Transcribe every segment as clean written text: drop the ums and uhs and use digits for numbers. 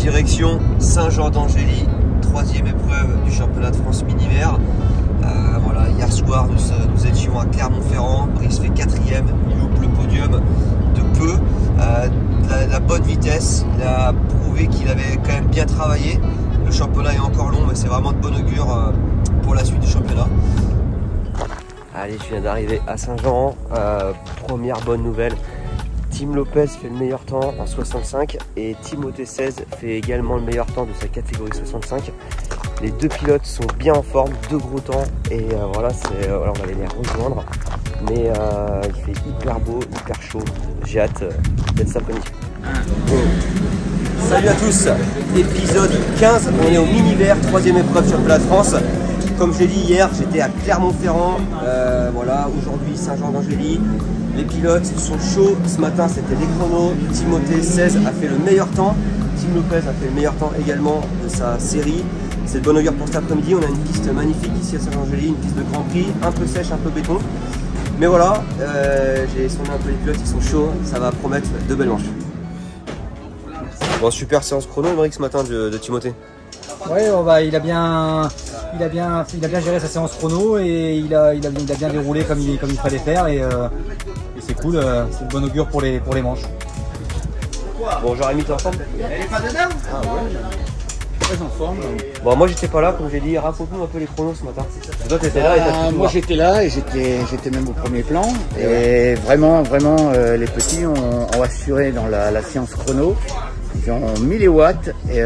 Direction Saint-Jean d'Angély, 3e épreuve du championnat de France mini-mer. Voilà, hier soir nous étions à Clermont-Ferrand, Brice fait 4e, il loupe le podium de peu. La bonne vitesse, il a prouvé qu'il avait quand même bien travaillé. Le championnat est encore long, mais c'est vraiment de bon augure pour la suite du championnat. Allez, je viens d'arriver à Saint-Jean, première bonne nouvelle. Tim Lopez fait le meilleur temps en 65 et Timothée 16 fait également le meilleur temps de sa catégorie 65. Les deux pilotes sont bien en forme, deux gros temps et voilà, on va aller les rejoindre. Mais il fait hyper beau, hyper chaud. J'ai hâte d'être cet après-midi. Salut à tous, épisode 15, on est au mini-vert, 3e épreuve championnat de France. Comme j'ai dit hier, j'étais à Clermont-Ferrand, voilà, aujourd'hui Saint-Jean d'Angély. Les pilotes sont chauds, ce matin c'était les chronos, Timothée 16 a fait le meilleur temps, Tim Lopez a fait le meilleur temps également de sa série. C'est de bon augure pour cet après-midi, on a une piste magnifique ici à Saint-Jean-d'Angély, une piste de Grand Prix, un peu sèche, un peu béton. Mais voilà, j'ai sondé un peu les pilotes, ils sont chauds, ça va promettre de belles manches. Bon, super séance chrono, Émeric, ce matin de Timothée. Ouais, il a bien géré sa séance chrono et il a bien déroulé comme il fallait faire et c'est cool, c'est de bon augure pour les manches. Bon, Jérémy, t'es en forme? Elle est pas dedans? Ah ouais. Très en forme. Bon, moi j'étais pas là, comme j'ai dit, raconte-nous un peu les chronos ce matin. Et toi t'étais là et t'as pu moi j'étais là et j'étais même au premier plan. Et vraiment, les petits ont assuré dans la séance chrono. Ils ont 1000 les watts et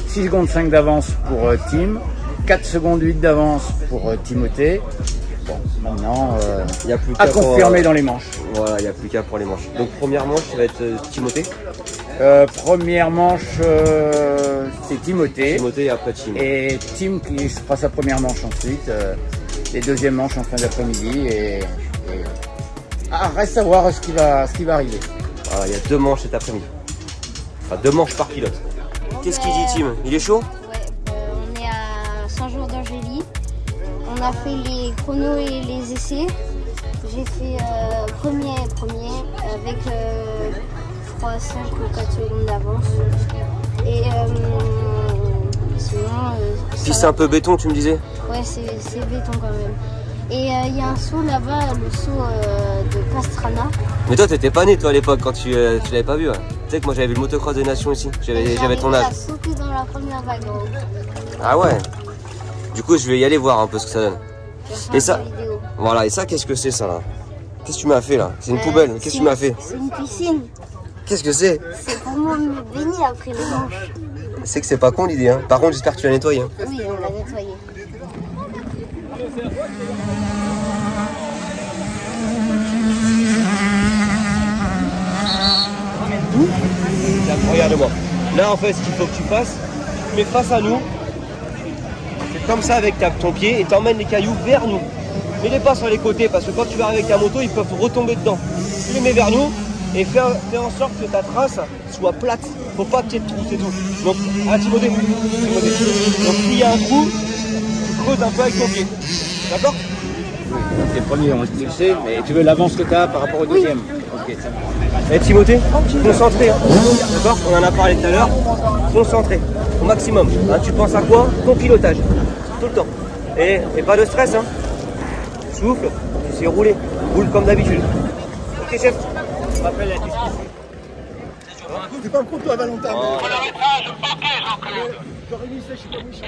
6 secondes 5 d'avance pour Tim, 4 secondes 8 d'avance pour Timothée. Bon, maintenant, il y a plus à confirmer dans les manches. Voilà, il n'y a plus qu'à pour les manches. Donc première manche, ça va être Timothée. Première manche, c'est Timothée. Timothée et après Tim. Et Tim qui fera sa première manche ensuite. Les deuxièmes manches en fin d'après-midi. Reste à voir ce qui va arriver. Voilà, il y a 2 manches cet après-midi. Enfin, 2 manches par pilote. Qu'est-ce qu'il dit Tim? Il est chaud? Ouais, on est à Saint-Jean d'Angély. On a fait les chronos et les essais. J'ai fait premier avec je crois 5 ou 4 secondes d'avance. Et sinon... Puis c'est un peu béton, tu me disais? Ouais, c'est béton quand même. Et il y a un saut là-bas, le saut de Pastrana. Mais toi t'étais pas né toi à l'époque quand tu l'avais pas vu. Ouais. Tu sais que moi j'avais vu le motocross des nations ici, j'avais ton âge. J'ai sauté dans la première vague. Ah ouais. Du coup je vais y aller voir un peu ce que ça donne. Et ça, voilà, et ça qu'est-ce que c'est ça là? Qu'est-ce que tu m'as fait là? C'est une poubelle, qu'est-ce que tu m'as fait? C'est une piscine. Qu'est-ce que c'est? C'est pour moi me baigner après les manches. C'est que c'est pas con l'idée hein. Par contre j'espère que tu l'as nettoyé. Hein. Oui, on l'a nettoyé. Regarde-moi. Là en fait ce qu'il faut que tu fasses, tu mets face à nous. C'est comme ça avec ton pied et t'emmènes les cailloux vers nous. Mets-les pas sur les côtés parce que quand tu vas avec ta moto, ils peuvent retomber dedans. Tu les mets vers nous et fais en sorte que ta trace soit plate. Faut pas qu'il y ait de trou, c'est tout. Donc, Timothée. Donc s'il y a un trou, tu creuses un peu avec ton pied. D'accord? Les premiers ont expulsé, mais tu veux l'avance que tu as par rapport au deuxième. Ok, ça va. Et Timothée, concentré. Hein. D'accord? On en a parlé tout à l'heure. Concentré, au maximum. Hein, tu penses à quoi? Ton pilotage. Tout le temps. Et pas de stress. Hein. Souffle, tu sais rouler. Roule comme d'habitude. Ok, chef? Je rappelle la discussion. C'est pas contre toi, Valentin. Pour l'arbitrage, partez, Jean-Claude. J'aurais mis ça, je suis pas méchant.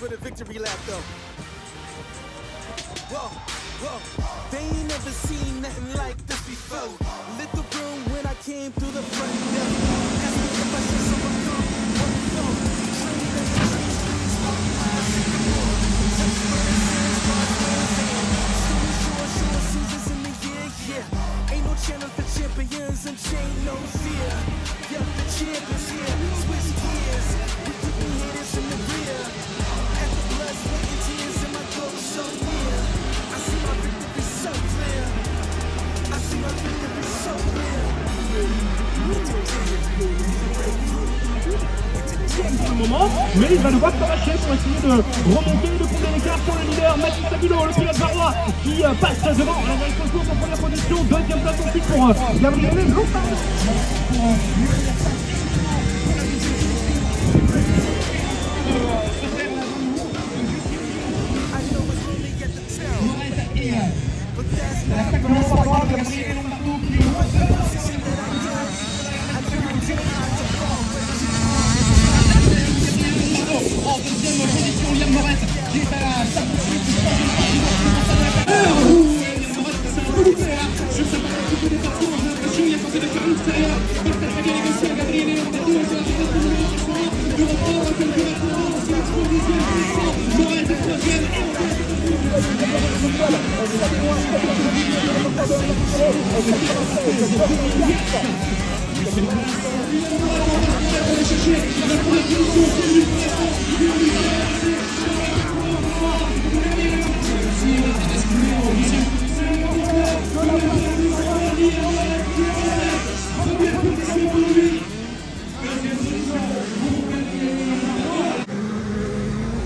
For the victory lap though. Whoa, whoa. They ain't never seen nothing like this before. Lit the room when I came through the front door. Ask me if I should overcome. What no? Trained as a tree. Sure, seasons in the year, yeah. Ain't no channel for champions and chain no fear. Yeah, the champions here. Switch gears. We keep haters in the rear. So near. I see my victory so clear. I see my victory so clear. Angéli va devoir s'arracher pour essayer de remonter, de combler l'écart pour le leader Mathis Sabulo, le pilote varois qui passe devant la direction de course en première position. Deuxième place ensuite pour Gabriele Lombardo.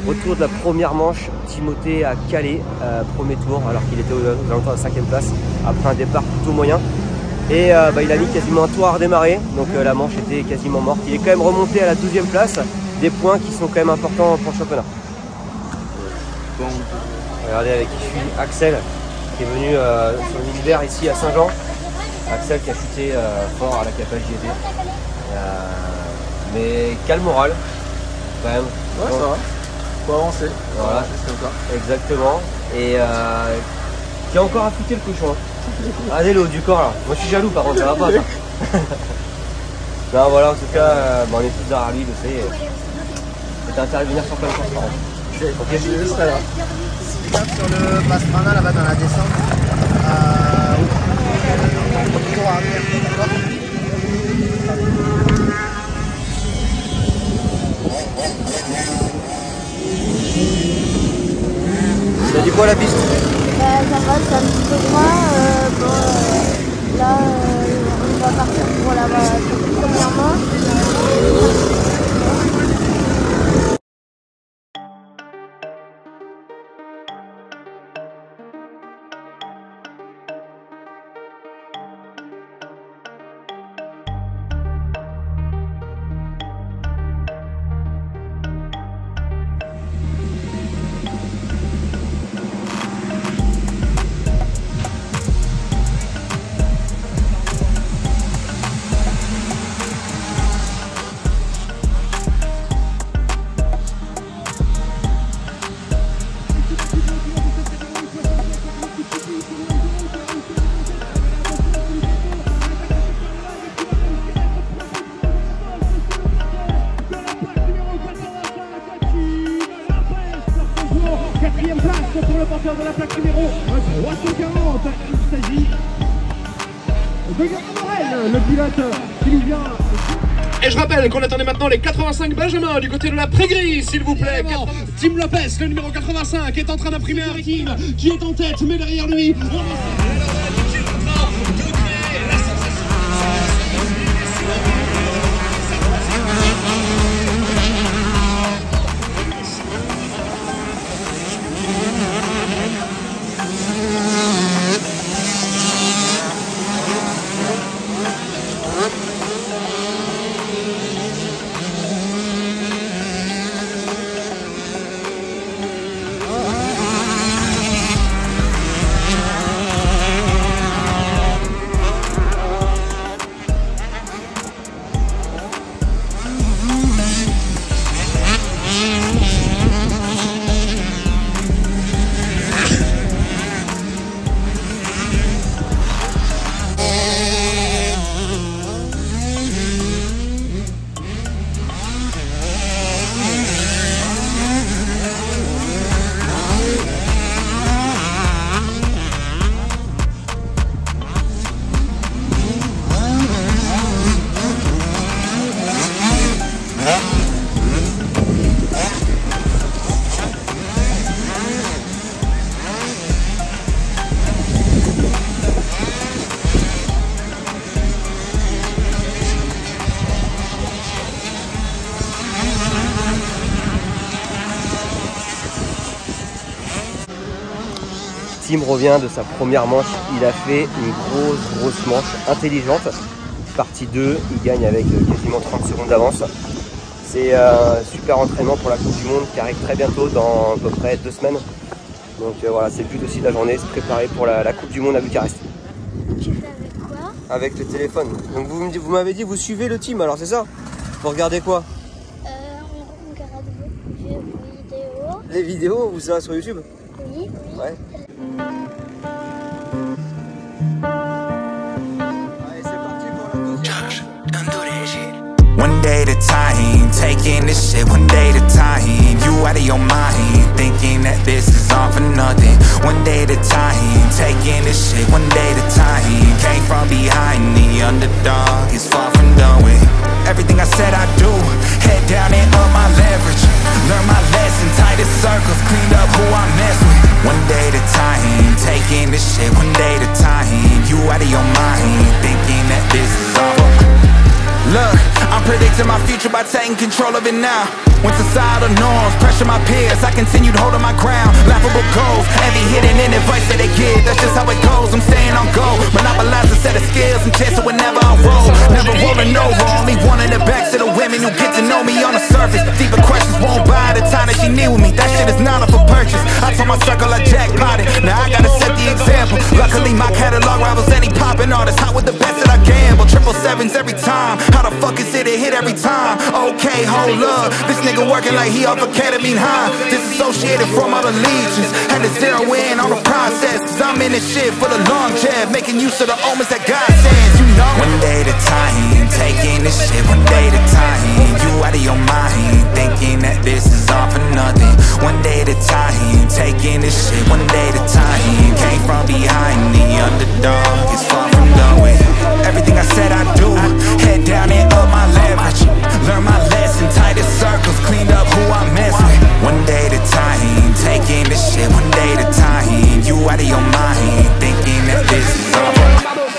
Retour de la première manche, Timothée a calé premier tour alors qu'il était aux alentours de la 5e place après un départ plutôt moyen. Et il a mis quasiment un tour à redémarrer, donc la manche était quasiment morte. Il est quand même remonté à la 12e place, des points qui sont quand même importants pour le championnat. Bon. Regardez avec qui je suis, Axel qui est venu sur l'univers ici à Saint-Jean. Axel qui a chuté fort à la Capelle JT. Mais quel moral quand même. Ouais, ça va. Faut avancer. Voilà, c'est comme ça. Exactement. Et qui a encore affûté le cochon. Regardez le haut du corps là. Moi je suis jaloux par contre, ça va pas ça. Non voilà, en tout cas, on est tous derrière lui, vous savez. C'est intérêt de venir sur plein de courses par contre. Ok, je serai là. Sur le Pastrana là-bas dans la descente. Retour arrière. Ça dit quoi la piste? Ça va, c'est un petit peu loin. Là, on va partir pour la première manche. Quatrième place pour le porteur de la plaque numéro 340. Il s'agit de Gabriel, le pilote qui nous vient. Et je rappelle qu'on attendait maintenant les 85 Benjamin du côté de la Prégris, s'il vous plaît. Tim Lopez, le numéro 85, est en train d'imprimer un team qui est en tête, mais derrière lui. Tim revient de sa première manche, il a fait une grosse manche intelligente. Partie 2, il gagne avec quasiment 30 secondes d'avance. C'est un super entraînement pour la Coupe du Monde qui arrive très bientôt, dans à peu près 2 semaines. Donc voilà, c'est le but aussi de la journée, se préparer pour la Coupe du Monde à Bucarest. Tu fais avec quoi? Avec le téléphone. Donc vous m'avez dit vous suivez le team, alors c'est ça? Vous regardez quoi? On regarde vos vidéos. Les vidéos, vous ça sur YouTube? Oui. Ouais. Allez, c'est parti pour la deuxième. One day at a time, taking this shit one day at a time. You out of your mind, thinking that this is all for nothing. One day at a time, taking this shit one day at a time. Came from behind, the underdog is far from done with. Everything I said I do, head down and up my leverage. Learn my lesson, tighter circles, cleaned up who I mess with. One day at a time, taking this shit one day at a time. You out of your mind, thinking that this is all for. Look, I'm predicting my future by taking control of it now. When societal norms pressure my peers, I continued holding my ground. Laughable goals, envy hidden in advice that they give. That's just how it goes, I'm staying on go. Monopolize a set of skills and chance it whenever I roll. Never rolling over, only one in the back to the women who get to know me on the surface. Deeper questions won't buy the time that she need with me. That shit is not up for purchase. I told my circle I jackpotted, now I gotta set the example. Luckily my catalog rivals any poppin' artist. Hot with the best that I gamble, 777s every time. How the fuck is it a hit every time? Okay, hold up, this nigga working like he off a ketamine high. Disassociated from all allegiance, had to zero in on the process. Cause I'm in this shit for the long jab, making use of the omens that God sends, you know. One day at a time, taking this shit one day at a time. You out of your mind, thinking that this is all for nothing. One day at a time, taking this shit one day at a time. Came from behind, the underdog is far from done with. Everything I said I do, head down and up my leverage. Learn my lesson, tighter circles, cleaned up who I mess with. One day at a time, taking this shit one day at a time. You out of your mind, thinking that this is all.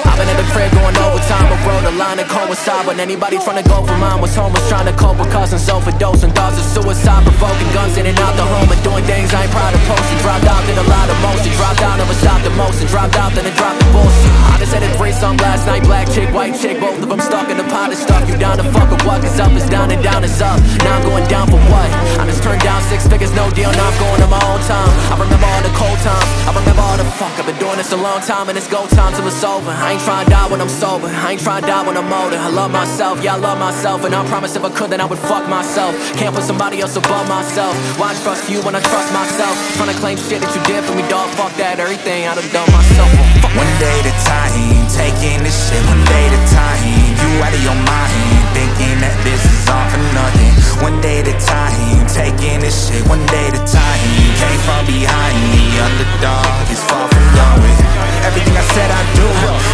I've been in the crib going overtime, but wrote a line and coincide. When anybody trying to go for mine was homeless, trying to cope with causing overdosing, thoughts of suicide, provoking guns in and out the home and doing things I ain't proud of posting. Dropped out, did a lot of motion, dropped out, never stopped the most, and dropped out, then it dropped the bullshit. I just had a threesome last night, black chick, white chick, both of them stuck in the pot of stuff. You down to fuck with what is up is down and down is up. Now I'm going down for what? I just turned down 6 figures, no deal, now I'm going on my own time. I remember all the cold times, I remember all the fuck. I've been doing this a long time and it's go time till it's over. I ain't trying to die when I'm sober, I ain't trying to die when I'm older. I love myself, yeah I love myself, and I promise if I could then I would fuck myself. Can't put somebody else above myself. Why trust you when I trust myself? Trying to claim shit that you did for me, dog, fuck that, everything I done done myself. One day at a time, taking this shit one day at a time. You out of your mind, thinking that this is all for nothing. One day at a time, taking this shit one day at a time. Came from behind, the underdog is far from done with. Everything I said I do,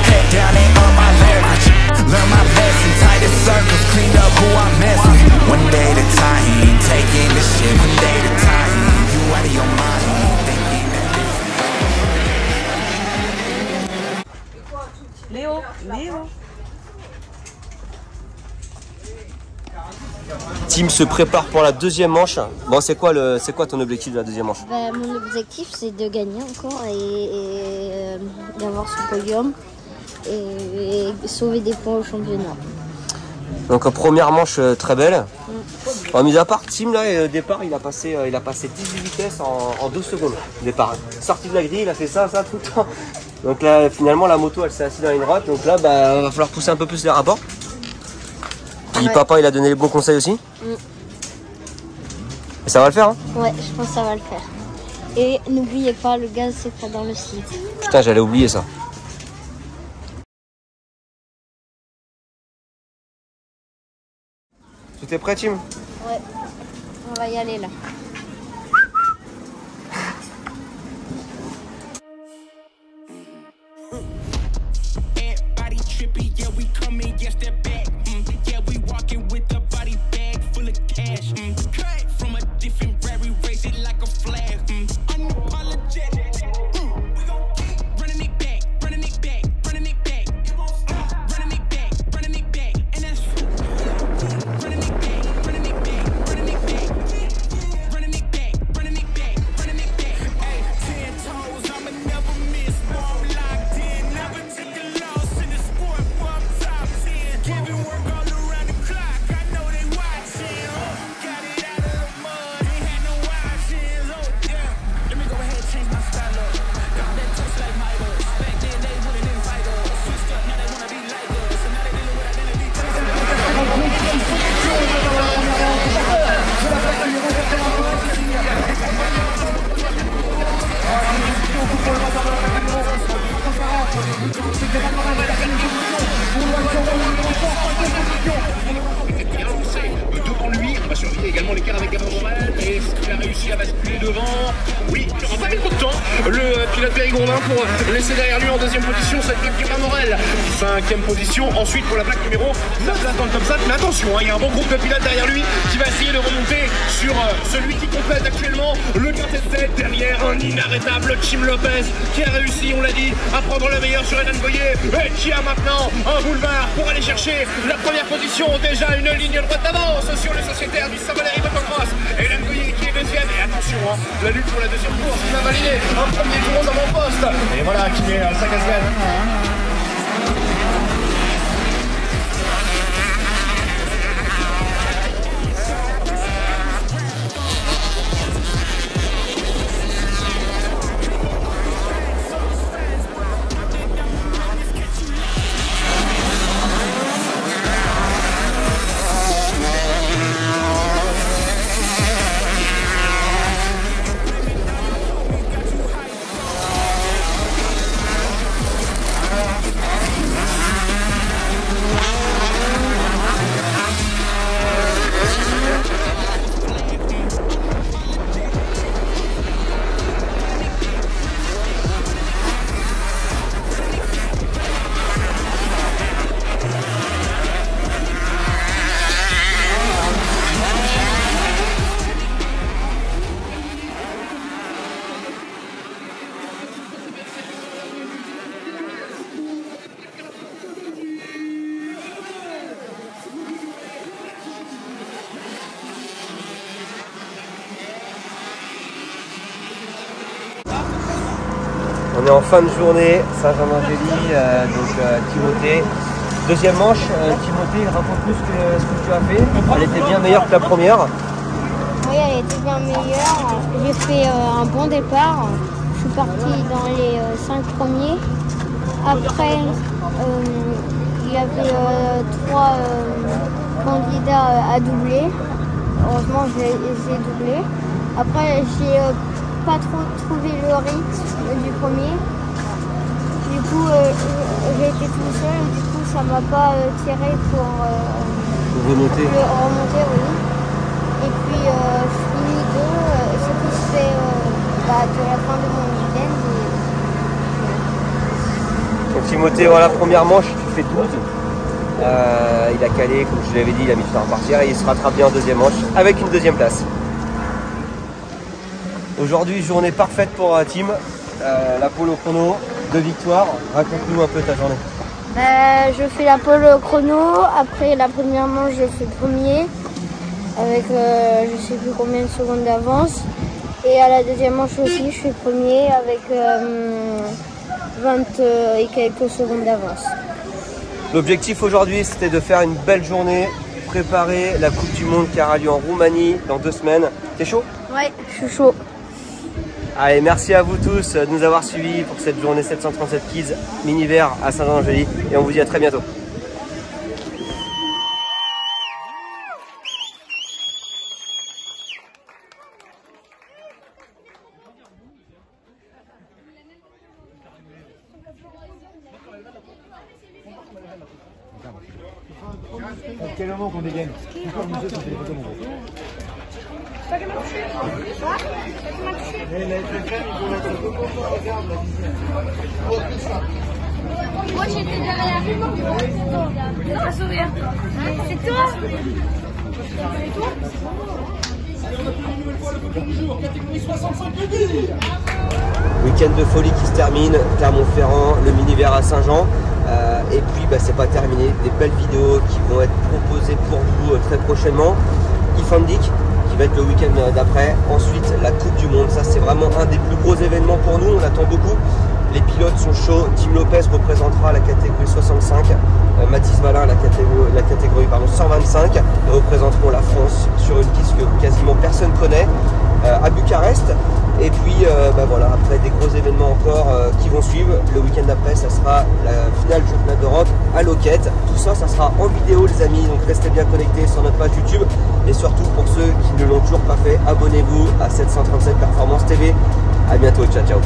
head down and up my leverage. Learn my lesson, tighter circles, cleaned up who I mess with. One day at a time, taking this shit one day at a time. You out of your mind, thinking that this is Léo. Tim se prépare pour la deuxième manche. Bon, c'est quoi ton objectif de la deuxième manche? Mon objectif c'est de gagner encore et d'avoir ce podium et sauver des points au championnat. Donc première manche très belle. Bon, mis à part Tim là, au départ il a passé 18 vitesses en 12 secondes. Départ. Sorti de la grille, il a fait ça tout le temps. Donc là finalement la moto elle s'est assise dans une droite. Donc là va falloir pousser un peu plus les rapports. Puis papa il a donné les bons conseils aussi. Et ça va le faire hein? Ouais, je pense que ça va le faire. Et n'oubliez pas, le gaz c'est pas dans le site. Putain, j'allais oublier ça. Tout est prêt, Tim? Ouais, on va y aller là. qui a basculé devant. Oui, il n'aura pas mis trop de temps. Le pilote périgourdin pour laisser derrière lui en deuxième position cette plaque du Morel. Cinquième position. Ensuite pour la plaque numéro 9 dans le top 5. Mais attention, il y a un bon groupe de pilotes derrière lui qui va essayer de remonter sur celui qui complète actuellement le quintet de tête. Derrière un inarrêtable Tim Lopez qui a réussi, on l'a dit, à prendre le meilleur sur Hélène Boyer et qui a maintenant un boulevard pour aller chercher la première position. Déjà une ligne droite d'avance sur le sociétaire du Saint-Valéry Motocross. Hélène Boyer qui est deuxième. Et attention, la lutte pour la deuxième course qui va valider un premier tour dans mon poste. Et voilà qui met sa casquette. On est en fin de journée, Saint-Jean-d'Angély, Timothée. Deuxième manche, Timothée, raconte-nous ce que tu as fait. Elle était bien meilleure que la première. Oui, elle était bien meilleure. J'ai fait un bon départ. Je suis partie dans les 5 premiers. Après, il y avait 3 candidats à doubler. Heureusement, je les ai doublés. Après, j'ai pas trop trouvé le rythme du premier. Du coup, j'ai été tout seul et du coup, ça m'a pas tiré pour remonter. Oui. Et puis, je finis 2, ce qui se fait de la fin de mon week-end. Donc Timothée, voilà, première manche, tu fais 12. Il a calé, comme je l'avais dit, il a mis du temps à partir et il se rattrape bien en deuxième manche avec une deuxième place. Aujourd'hui, journée parfaite pour Tim, la pole au chrono, 2 victoires. Raconte-nous un peu ta journée. Je fais la pole au chrono, après la première manche, je fais premier avec je sais plus combien de secondes d'avance. Et à la deuxième manche aussi, je fais premier avec 20 et quelques secondes d'avance. L'objectif aujourd'hui, c'était de faire une belle journée, préparer la Coupe du Monde qui aura lieu en Roumanie dans 2 semaines. T'es chaud? Ouais, je suis chaud. Allez, merci à vous tous de nous avoir suivis pour cette journée 737 Kids Miniver à Saint-Jean-d'Angély et on vous dit à très bientôt. Quel moment qu'on dégaine. Encore une chose, c'est les photos, mon gros. Moi j'étais derrière. Non, sourire. C'est toi? C'est toi? Week-end de folie qui se termine, Clermont-Ferrand, le Miniver à Saint-Jean. Et puis c'est pas terminé, des belles vidéos qui vont être proposées pour vous très prochainement. Ifandic qui va être le week-end d'après. Ensuite la Coupe du Monde, ça c'est vraiment un des plus gros événements pour nous, on attend beaucoup. Les pilotes sont chauds, Tim Lopez représentera la catégorie 65, Mathis Valin la catégorie 125, et représenteront la France sur une piste que quasiment personne connaît à Bucarest. Et puis voilà, après des gros événements encore qui vont suivre. Le week-end d'après, ça sera la finale du championnat d'Europe à Loquette. Tout ça, ça sera en vidéo les amis, donc restez bien connectés sur notre page YouTube. Et surtout pour ceux qui ne l'ont toujours pas fait, abonnez-vous à 737 Performance TV. À bientôt, ciao ciao.